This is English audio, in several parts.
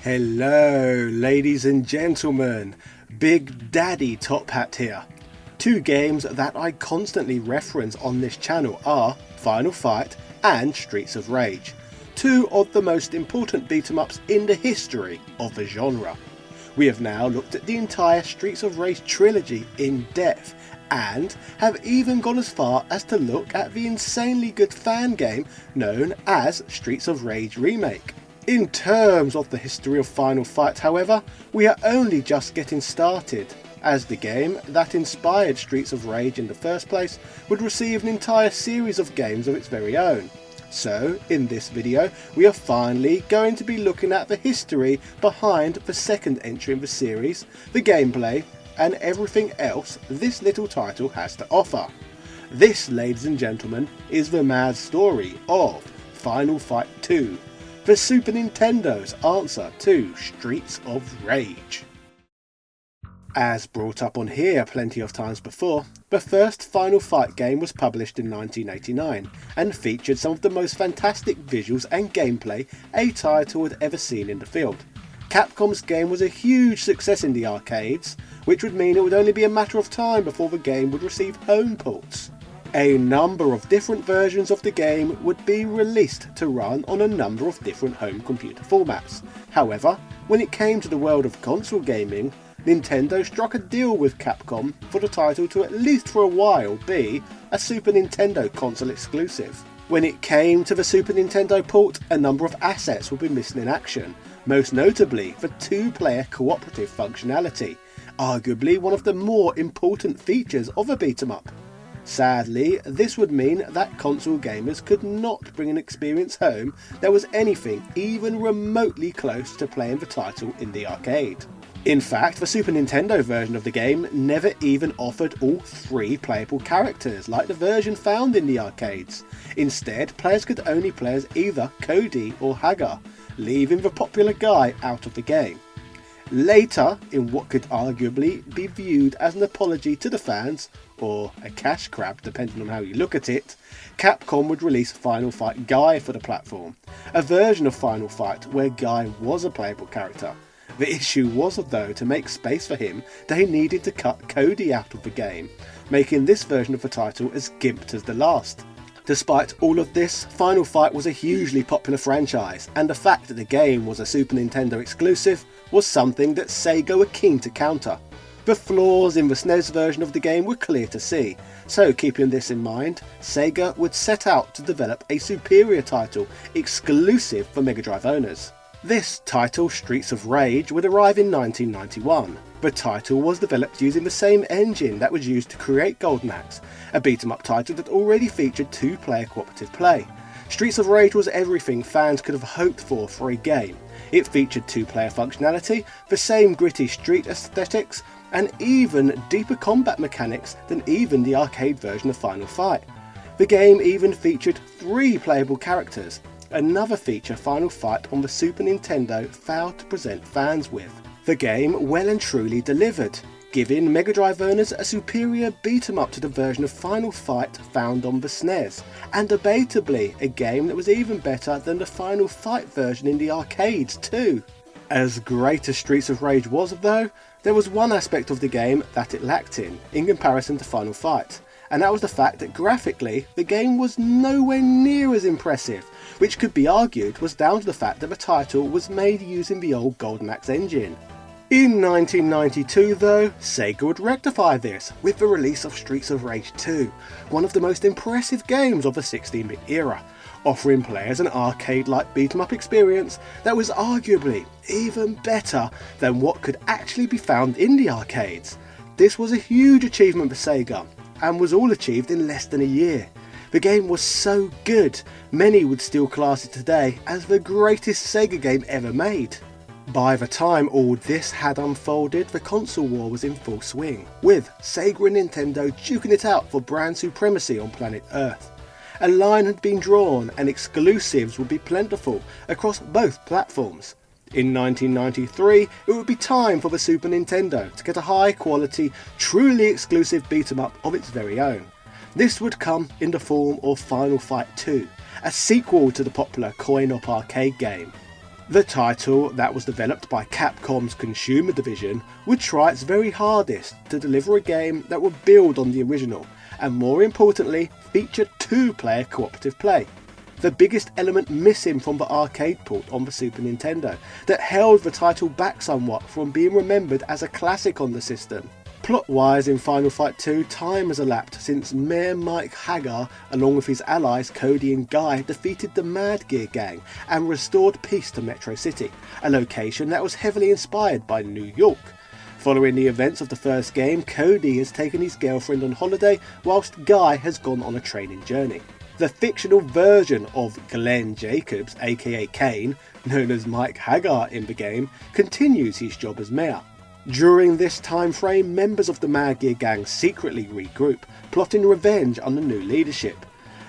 Hello ladies and gentlemen, Big Daddy Top Hat here. Two games that I constantly reference on this channel are Final Fight and Streets of Rage, two of the most important beat 'em ups in the history of the genre. We have now looked at the entire Streets of Rage trilogy in depth and have even gone as far as to look at the insanely good fan game known as Streets of Rage Remake. In terms of the history of Final Fight, however, we are only just getting started, as the game that inspired Streets of Rage in the first place would receive an entire series of games of its very own. So, in this video, we are finally going to be looking at the history behind the second entry in the series, the gameplay, and everything else this little title has to offer. This, ladies and gentlemen, is the mad story of Final Fight 2. The Super Nintendo's answer to Streets of Rage. As brought up on here plenty of times before, the first Final Fight game was published in 1989 and featured some of the most fantastic visuals and gameplay a title had ever seen in the field. Capcom's game was a huge success in the arcades, which would mean it would only be a matter of time before the game would receive home ports. A number of different versions of the game would be released to run on a number of different home computer formats. However, when it came to the world of console gaming, Nintendo struck a deal with Capcom for the title to at least for a while be a Super Nintendo console exclusive. When it came to the Super Nintendo port, a number of assets would be missing in action, most notably the two-player cooperative functionality, arguably one of the more important features of a beat 'em up. Sadly, this would mean that console gamers could not bring an experience home that was anything even remotely close to playing the title in the arcade. In fact, the Super Nintendo version of the game never even offered all three playable characters like the version found in the arcades. Instead, players could only play as either Cody or Hagar, leaving the popular Guy out of the game. Later, in what could arguably be viewed as an apology to the fans, or a cash grab depending on how you look at it, Capcom would release Final Fight Guy for the platform, a version of Final Fight where Guy was a playable character. The issue was though to make space for him they needed to cut Cody out of the game, making this version of the title as gimped as the last. Despite all of this, Final Fight was a hugely popular franchise, and the fact that the game was a Super Nintendo exclusive was something that Sega were keen to counter. The flaws in the SNES version of the game were clear to see, so keeping this in mind, Sega would set out to develop a superior title exclusive for Mega Drive owners. This title, Streets of Rage, would arrive in 1991. The title was developed using the same engine that was used to create Golden Axe, a beat 'em up title that already featured two-player cooperative play. Streets of Rage was everything fans could have hoped for a game. It featured two-player functionality, the same gritty street aesthetics, and even deeper combat mechanics than even the arcade version of Final Fight. The game even featured three playable characters, another feature Final Fight on the Super Nintendo failed to present fans with. The game well and truly delivered, giving Mega Drive owners a superior beat 'em up to the version of Final Fight found on the SNES, and debatably a game that was even better than the Final Fight version in the arcades too. As great as Streets of Rage was though, there was one aspect of the game that it lacked in comparison to Final Fight, and that was the fact that graphically the game was nowhere near as impressive, which could be argued was down to the fact that the title was made using the old Golden Axe engine. In 1992 though, Sega would rectify this with the release of Streets of Rage 2, one of the most impressive games of the 16-bit era, offering players an arcade-like beat 'em up experience that was arguably even better than what could actually be found in the arcades. This was a huge achievement for Sega, and was all achieved in less than a year. The game was so good, many would still class it today as the greatest Sega game ever made. By the time all this had unfolded, the console war was in full swing, with Sega and Nintendo duking it out for brand supremacy on planet Earth. A line had been drawn and exclusives would be plentiful across both platforms. In 1993, it would be time for the Super Nintendo to get a high quality, truly exclusive beat 'em up of its very own. This would come in the form of Final Fight 2, a sequel to the popular coin-op arcade game. The title, that was developed by Capcom's consumer division, would try its very hardest to deliver a game that would build on the original, and more importantly, feature two-player cooperative play. The biggest element missing from the arcade port on the Super Nintendo, that held the title back somewhat from being remembered as a classic on the system. Plot-wise, in Final Fight 2, time has elapsed since Mayor Mike Hagar, along with his allies Cody and Guy, defeated the Mad Gear Gang and restored peace to Metro City, a location that was heavily inspired by New York. Following the events of the first game, Cody has taken his girlfriend on holiday, whilst Guy has gone on a training journey. The fictional version of Glenn Jacobs, aka Kane, known as Mike Hagar in the game, continues his job as mayor. During this time frame, members of the Mad Gear Gang secretly regroup, plotting revenge under new leadership.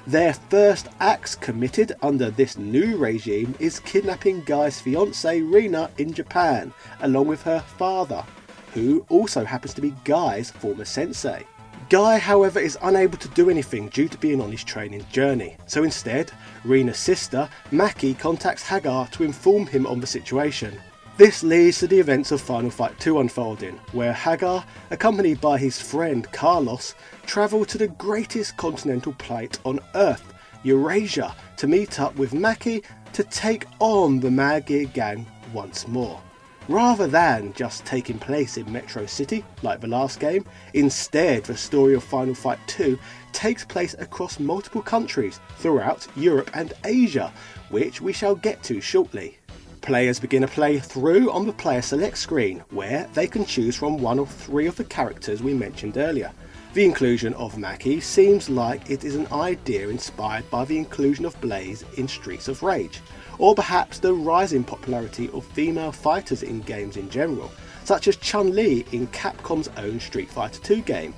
Their first acts committed under this new regime is kidnapping Guy's fiancée Rina in Japan, along with her father, who also happens to be Guy's former sensei. Guy, however, is unable to do anything due to being on his training journey, so instead, Rina's sister, Maki, contacts Hagar to inform him on the situation. This leads to the events of Final Fight 2 unfolding, where Hagar, accompanied by his friend Carlos, travel to the greatest continental plate on Earth, Eurasia, to meet up with Maki to take on the Mad Gear Gang once more. Rather than just taking place in Metro City, like the last game, instead the story of Final Fight 2 takes place across multiple countries throughout Europe and Asia, which we shall get to shortly. Players begin a playthrough on the player select screen, where they can choose from one of three of the characters we mentioned earlier. The inclusion of Maki seems like it is an idea inspired by the inclusion of Blaze in Streets of Rage, or perhaps the rising popularity of female fighters in games in general, such as Chun-Li in Capcom's own Street Fighter 2 game,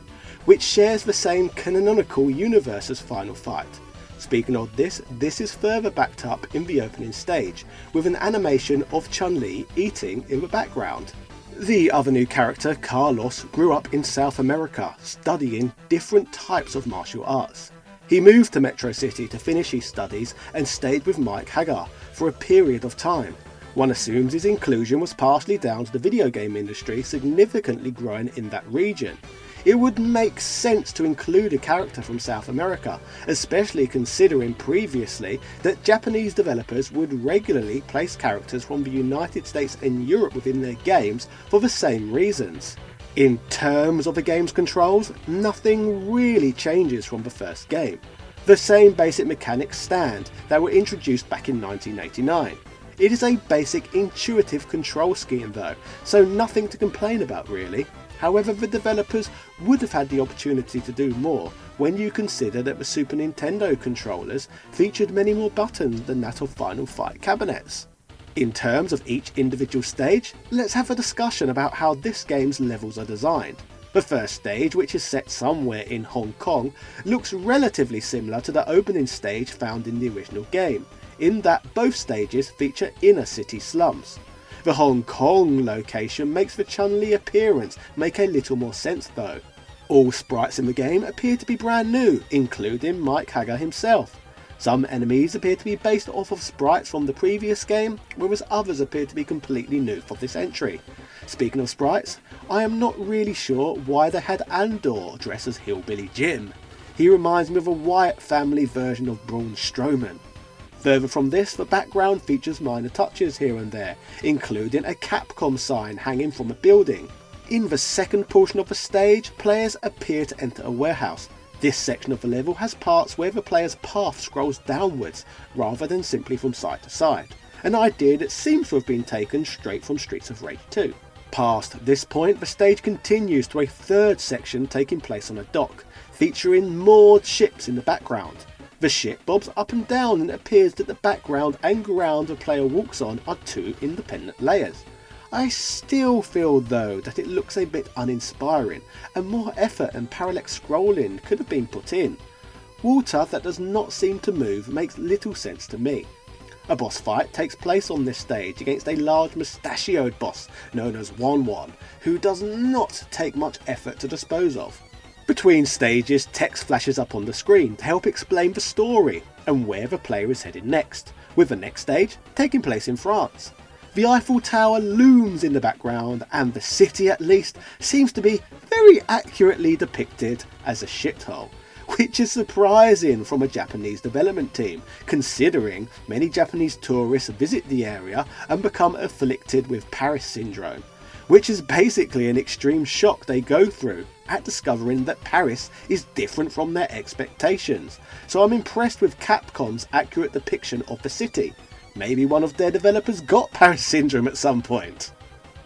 which shares the same canonical universe as Final Fight. Speaking of this is further backed up in the opening stage, with an animation of Chun-Li eating in the background. The other new character, Carlos, grew up in South America, studying different types of martial arts. He moved to Metro City to finish his studies and stayed with Mike Hagar for a period of time. One assumes his inclusion was partially down to the video game industry significantly growing in that region. It would make sense to include a character from South America, especially considering previously that Japanese developers would regularly place characters from the United States and Europe within their games for the same reasons. In terms of the game's controls, nothing really changes from the first game. The same basic mechanics stand that were introduced back in 1989. It is a basic intuitive control scheme though, so nothing to complain about really. However, the developers would have had the opportunity to do more when you consider that the Super Nintendo controllers featured many more buttons than that of Final Fight cabinets. In terms of each individual stage, let's have a discussion about how this game's levels are designed. The first stage, which is set somewhere in Hong Kong, looks relatively similar to the opening stage found in the original game, in that both stages feature inner city slums. The Hong Kong location makes the Chun-Li appearance make a little more sense though. All sprites in the game appear to be brand new, including Mike Hagar himself. Some enemies appear to be based off of sprites from the previous game, whereas others appear to be completely new for this entry. Speaking of sprites, I am not really sure why they had Andor dress as Hillbilly Jim. He reminds me of a Wyatt family version of Braun Strowman. Further from this, the background features minor touches here and there, including a Capcom sign hanging from a building. In the second portion of the stage, players appear to enter a warehouse. This section of the level has parts where the player's path scrolls downwards, rather than simply from side to side, an idea that seems to have been taken straight from Streets of Rage 2. Past this point, the stage continues to a third section taking place on a dock, featuring moored ships in the background. The ship bobs up and down and it appears that the background and ground the player walks on are two independent layers. I still feel though that it looks a bit uninspiring and more effort and parallax scrolling could have been put in. Water that does not seem to move makes little sense to me. A boss fight takes place on this stage against a large mustachioed boss known as Wan, who does not take much effort to dispose of. Between stages, text flashes up on the screen to help explain the story and where the player is headed next, with the next stage taking place in France. The Eiffel Tower looms in the background, and the city at least seems to be very accurately depicted as a shithole, which is surprising from a Japanese development team, considering many Japanese tourists visit the area and become afflicted with Paris syndrome, which is basically an extreme shock they go through at discovering that Paris is different from their expectations. So I'm impressed with Capcom's accurate depiction of the city. Maybe one of their developers got Paris syndrome at some point.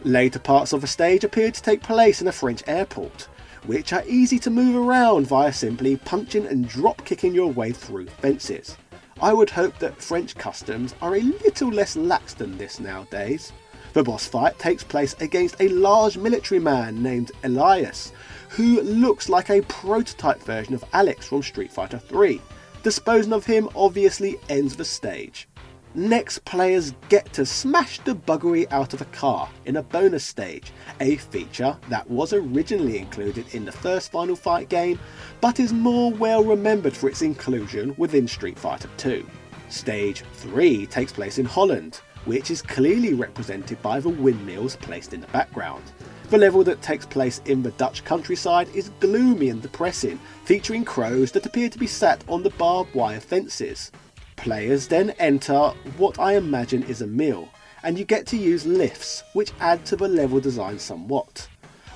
Later parts of the stage appear to take place in a French airport, which are easy to move around via simply punching and drop kicking your way through fences. I would hope that French customs are a little less lax than this nowadays. The boss fight takes place against a large military man named Elias, who looks like a prototype version of Alex from Street Fighter 3. Disposing of him obviously ends the stage. Next, players get to smash the buggery out of a car in a bonus stage, a feature that was originally included in the first Final Fight game, but is more well remembered for its inclusion within Street Fighter 2. Stage 3 takes place in Holland, which is clearly represented by the windmills placed in the background. The level that takes place in the Dutch countryside is gloomy and depressing, featuring crows that appear to be sat on the barbed wire fences. Players then enter what I imagine is a mill, and you get to use lifts, which add to the level design somewhat.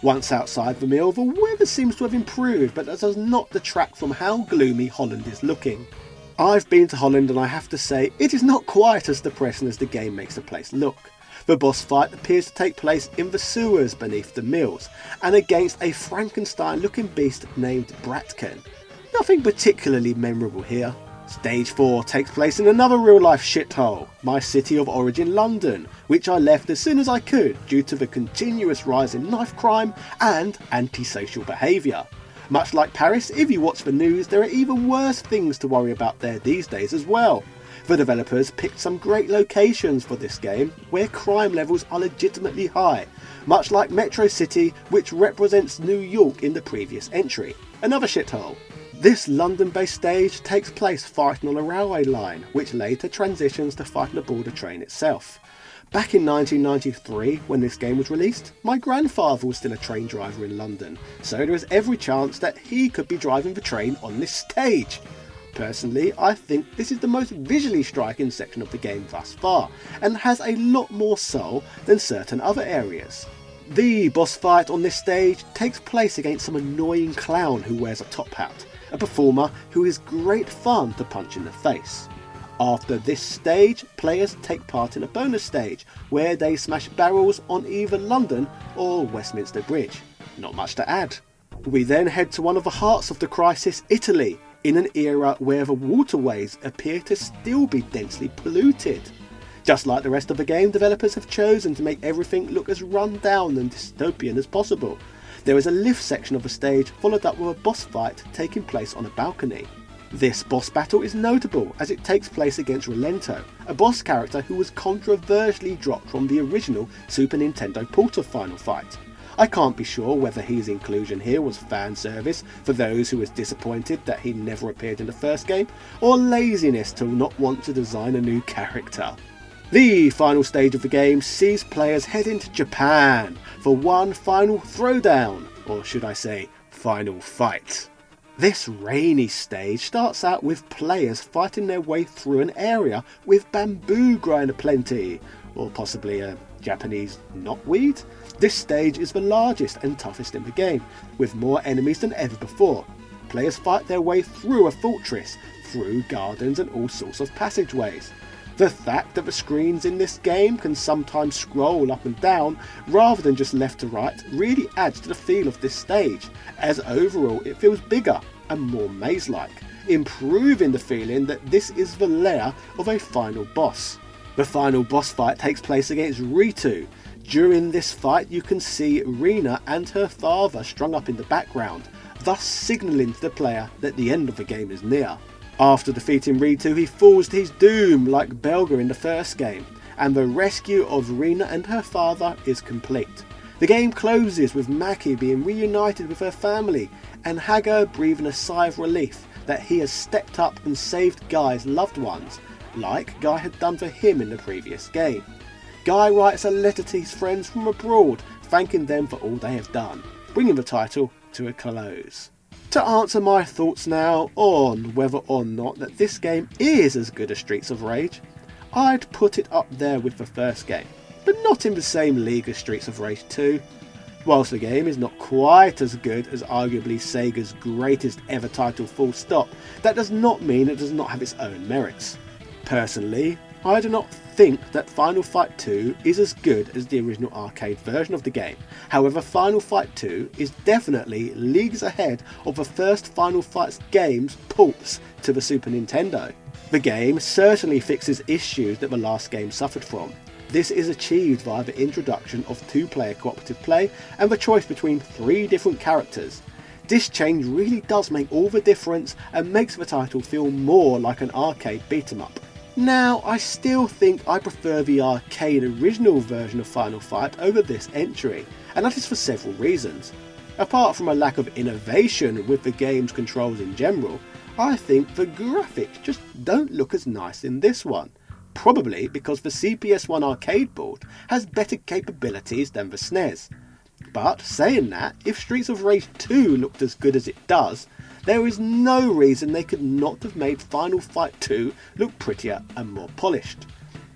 Once outside the mill, the weather seems to have improved, but that does not detract from how gloomy Holland is looking. I've been to Holland and I have to say it is not quite as depressing as the game makes the place look. The boss fight appears to take place in the sewers beneath the mills, and against a Frankenstein looking beast named Bratken. Nothing particularly memorable here. Stage 4 takes place in another real life shithole, my city of origin London, which I left as soon as I could due to the continuous rise in knife crime and antisocial behaviour. Much like Paris, if you watch the news, there are even worse things to worry about there these days as well. The developers picked some great locations for this game where crime levels are legitimately high, much like Metro City, which represents New York in the previous entry. Another shithole. This London-based stage takes place fighting on a railway line, which later transitions to fighting aboard the train itself. Back in 1993, when this game was released, my grandfather was still a train driver in London, so there is every chance that he could be driving the train on this stage. Personally, I think this is the most visually striking section of the game thus far, and has a lot more soul than certain other areas. The boss fight on this stage takes place against some annoying clown who wears a top hat, a performer who is great fun to punch in the face. After this stage, players take part in a bonus stage where they smash barrels on either London or Westminster Bridge. Not much to add. We then head to one of the hearts of the crisis, Italy, in an era where the waterways appear to still be densely polluted. Just like the rest of the game, developers have chosen to make everything look as run down and dystopian as possible. There is a lift section of the stage followed up with a boss fight taking place on a balcony. This boss battle is notable as it takes place against Relento, a boss character who was controversially dropped from the original Super Nintendo port of Final Fight. I can't be sure whether his inclusion here was fan service for those who was disappointed that he never appeared in the first game, or laziness to not want to design a new character. The final stage of the game sees players head into Japan for one final throwdown, or should I say, final fight. This rainy stage starts out with players fighting their way through an area with bamboo growing aplenty, or possibly a Japanese knotweed. This stage is the largest and toughest in the game, with more enemies than ever before. Players fight their way through a fortress, through gardens and all sorts of passageways. The fact that the screens in this game can sometimes scroll up and down rather than just left to right really adds to the feel of this stage, as overall it feels bigger and more maze-like, improving the feeling that this is the lair of a final boss. The final boss fight takes place against Ritu. During this fight you can see Rina and her father strung up in the background, thus signalling to the player that the end of the game is near. After defeating Ritu, he falls to his doom like Belga in the first game, and the rescue of Rina and her father is complete. The game closes with Maki being reunited with her family, and Haga breathing a sigh of relief that he has stepped up and saved Guy's loved ones, like Guy had done for him in the previous game. Guy writes a letter to his friends from abroad, thanking them for all they have done, bringing the title to a close. To answer my thoughts now on whether or not that this game is as good as Streets of Rage, I'd put it up there with the first game, but not in the same league as Streets of Rage 2. Whilst the game is not quite as good as arguably Sega's greatest ever title full stop, that does not mean it does not have its own merits. Personally, I do not think that Final Fight 2 is as good as the original arcade version of the game. However, Final Fight 2 is definitely leagues ahead of the first Final Fight game's ports to the Super Nintendo. The game certainly fixes issues that the last game suffered from. This is achieved via the introduction of 2-player cooperative play and the choice between 3 different characters. This change really does make all the difference and makes the title feel more like an arcade beat 'em up. Now, I still think I prefer the arcade original version of Final Fight over this entry, and that is for several reasons. Apart from a lack of innovation with the game's controls in general, I think the graphics just don't look as nice in this one. Probably because the CPS-1 arcade board has better capabilities than the SNES. But saying that, if Streets of Rage 2 looked as good as it does, there is no reason they could not have made Final Fight 2 look prettier and more polished.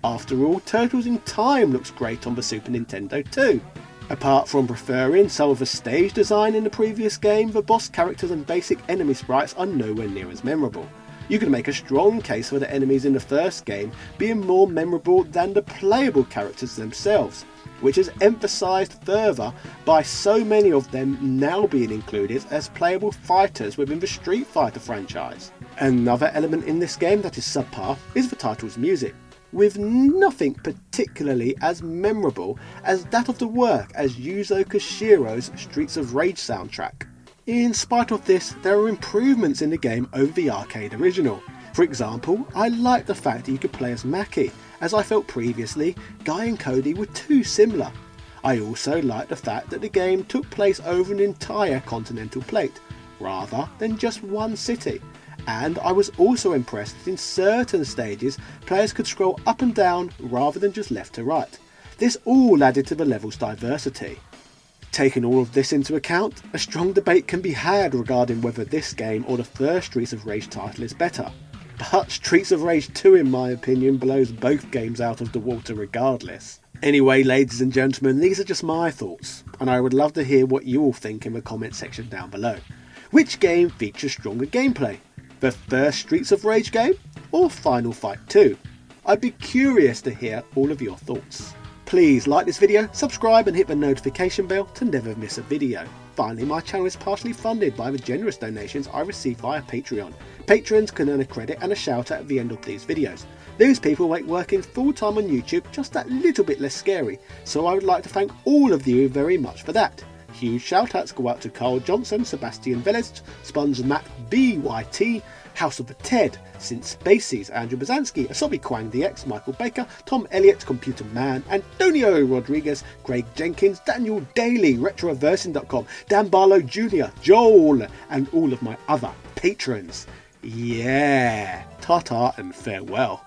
After all, Turtles in Time looks great on the Super Nintendo too. Apart from preferring some of the stage design in the previous game, the boss characters and basic enemy sprites are nowhere near as memorable. You can make a strong case for the enemies in the first game being more memorable than the playable characters themselves, which is emphasised further by so many of them now being included as playable fighters within the Street Fighter franchise. Another element in this game that is subpar is the title's music, with nothing particularly as memorable as that of the work as Yuzo Koshiro's Streets of Rage soundtrack. In spite of this, there are improvements in the game over the arcade original. For example, I like the fact that you could play as Maki, as I felt previously Guy and Cody were too similar. I also like the fact that the game took place over an entire continental plate, rather than just one city. And I was also impressed that in certain stages players could scroll up and down rather than just left to right. This all added to the level's diversity. Taking all of this into account, a strong debate can be had regarding whether this game or the first Streets of Rage title is better. But Streets of Rage 2 in my opinion blows both games out of the water regardless. Anyway, ladies and gentlemen, these are just my thoughts, and I would love to hear what you all think in the comment section down below. Which game features stronger gameplay? The first Streets of Rage game or Final Fight 2? I'd be curious to hear all of your thoughts. Please like this video, subscribe and hit the notification bell to never miss a video. Finally, my channel is partially funded by the generous donations I receive via Patreon. Patrons can earn a credit and a shout out at the end of these videos. These people make working full time on YouTube just that little bit less scary, so I would like to thank all of you very much for that. Huge shout outs go out to Carl Johnson, Sebastian Velez, Sponge Matt BYT, House of the Ted, Sin Spacies, Andrew Bazansky, Asobi Kwang DX, Michael Baker, Tom Elliott, Computer Man, Antonio Rodriguez, Craig Jenkins, Daniel Daly, Retroversing.com, Dan Barlow Jr., Joel, and all of my other patrons. Yeah, ta-ta and farewell.